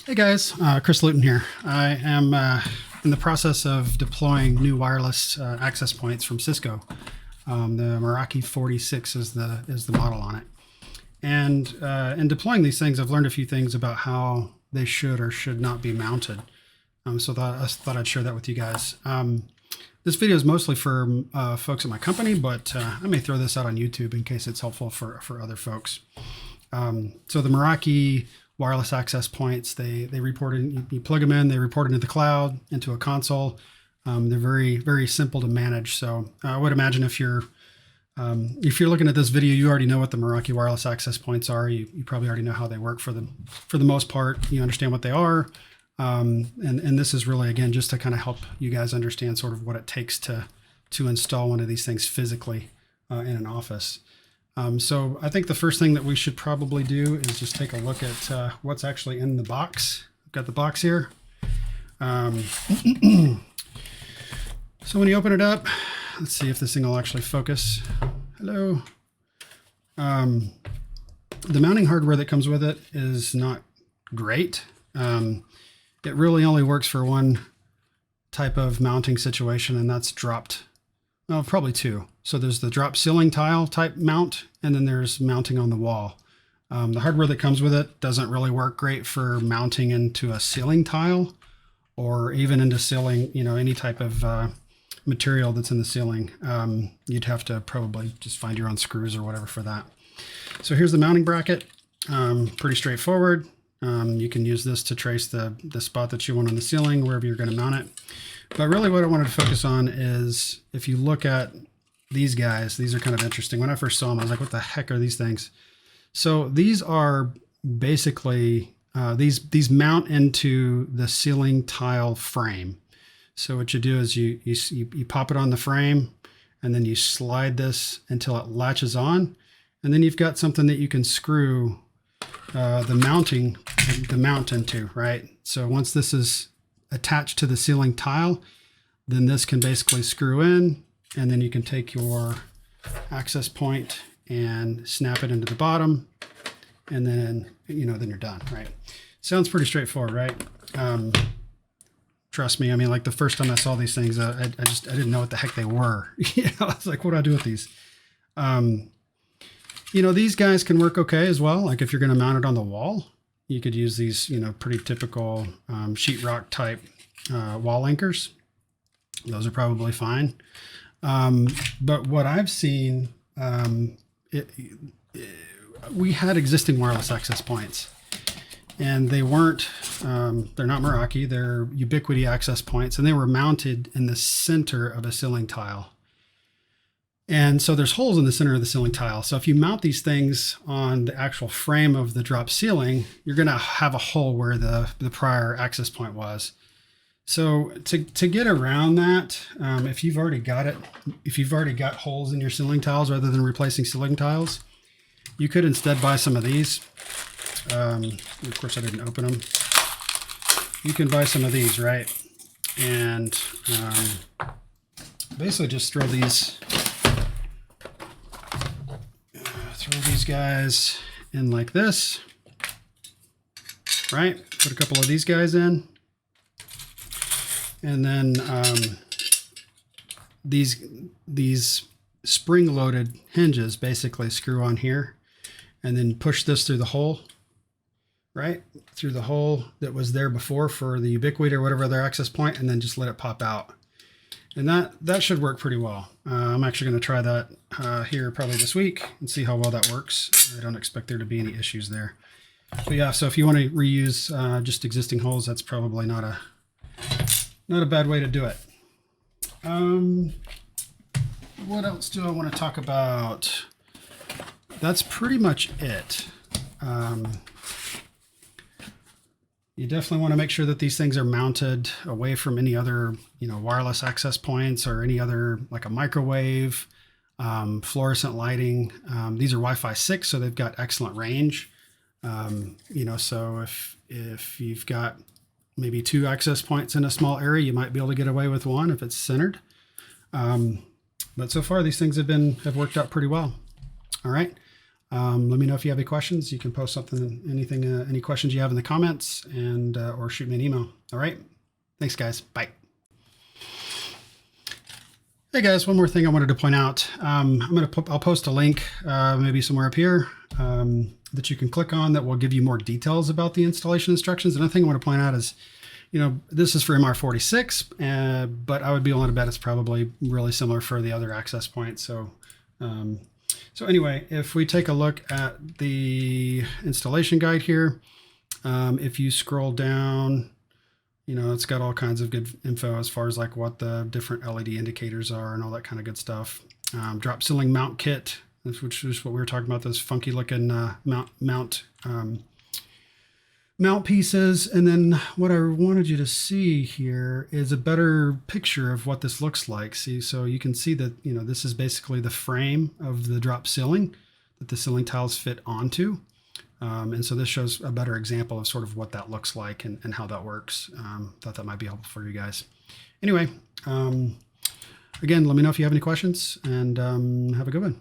Hey guys, Chris Luton here. I am in the process of deploying new wireless access points from Cisco. The Meraki 46 is the model on it. And in deploying these things, I've learned a few things about how they should or should not be mounted. So I thought I'd share that with you guys. This video is mostly for folks at my company, but I may throw this out on YouTube in case it's helpful for other folks. So the Meraki wireless access points, they report in, you plug them in, they report into the cloud, into a console. They're very, very simple to manage. So I would imagine if you're looking at this video, you already know what the Meraki wireless access points are. You probably already know how they work for the most part. You understand what they are. And this is really, again, just to kind of help you guys understand sort of what it takes to install one of these things physically in an office. So I think the first thing that we should probably do is just take a look at what's actually in the box. I've got the box here. So when you open it up, let's see if this thing will actually focus. Hello. The mounting hardware that comes with it is not great. It really only works for one type of mounting situation, and that's dropped. Well, probably two. So there's the drop ceiling tile type mount, and then there's mounting on the wall. The hardware that comes with it doesn't really work great for mounting into a ceiling tile or even into ceiling, any type of material that's in the ceiling. You'd have to probably just find your own screws or whatever for that. So here's the mounting bracket. Pretty straightforward. You can use this to trace the spot that you want on the ceiling, wherever you're going to mount it. But really what I wanted to focus on is if you look at these guys, these are kind of interesting. When I first saw them, I was like, what the heck are these things? So these are basically, these mount into the ceiling tile frame. So what you do is you pop it on the frame, and then you slide this until it latches on. And then you've got something that you can screw the mount into, right? So once this is attached to the ceiling tile, then this can basically screw in, and then you can take your access point and snap it into the bottom, and then then you're done, right? Sounds pretty straightforward, right? Trust me, I mean, like the first time I saw these things, I didn't know what the heck they were. I was like, what do I do with these? These guys can work okay as well. Like if you're going to mount it on the wall, you could use these, pretty typical sheetrock type wall anchors. Those are probably fine. But what I've seen, we had existing wireless access points, and they weren't, they're not Meraki, they're Ubiquiti access points, and they were mounted in the center of a ceiling tile. And so there's holes in the center of the ceiling tile. So if you mount these things on the actual frame of the drop ceiling, you're going to have a hole where the prior access point was. So to get around that, if you've already got holes in your ceiling tiles rather than replacing ceiling tiles, you could instead buy some of these. Of course, I didn't open them. You can buy some of these, right? And basically just throw these guys in like this, right? Put a couple of these guys in, and then these spring-loaded hinges basically screw on here, and then push this through the hole, right? Through the hole that was there before for the Ubiquiti or whatever other access point, and then just let it pop out. And that should work pretty well. I'm actually going to try that here probably this week and see how well that works. I don't expect there to be any issues there. But yeah, so if you want to reuse just existing holes, that's probably not a bad way to do it. What else do I want to talk about? That's pretty much it. You definitely want to make sure that these things are mounted away from any other, wireless access points or any other, like a microwave, fluorescent lighting. These are Wi-Fi 6, so they've got excellent range. So if you've got maybe 2 access points in a small area, you might be able to get away with one if it's centered. But so far, these things have worked out pretty well. All right. Let me know if you have any questions. You can post something, anything, any questions you have in the comments, and or shoot me an email. All right. Thanks, guys. Bye. Hey guys, one more thing I wanted to point out. I'll post a link maybe somewhere up here that you can click on that will give you more details about the installation instructions. Another thing I want to point out is, you know, this is for MR46, but I would be willing to bet it's probably really similar for the other access points. So, so anyway, if we take a look at the installation guide here, if you scroll down, you know, it's got all kinds of good info as far as like what the different LED indicators are and all that kind of good stuff. Drop ceiling mount kit, which is what we were talking about, those funky looking mount pieces. And then what I wanted you to see here is a better picture of what this looks like. See, so you can see that, you know, this is basically the frame of the drop ceiling that the ceiling tiles fit onto. And so this shows a better example of sort of what that looks like and how that works. Thought that might be helpful for you guys. Anyway, again, let me know if you have any questions, and have a good one.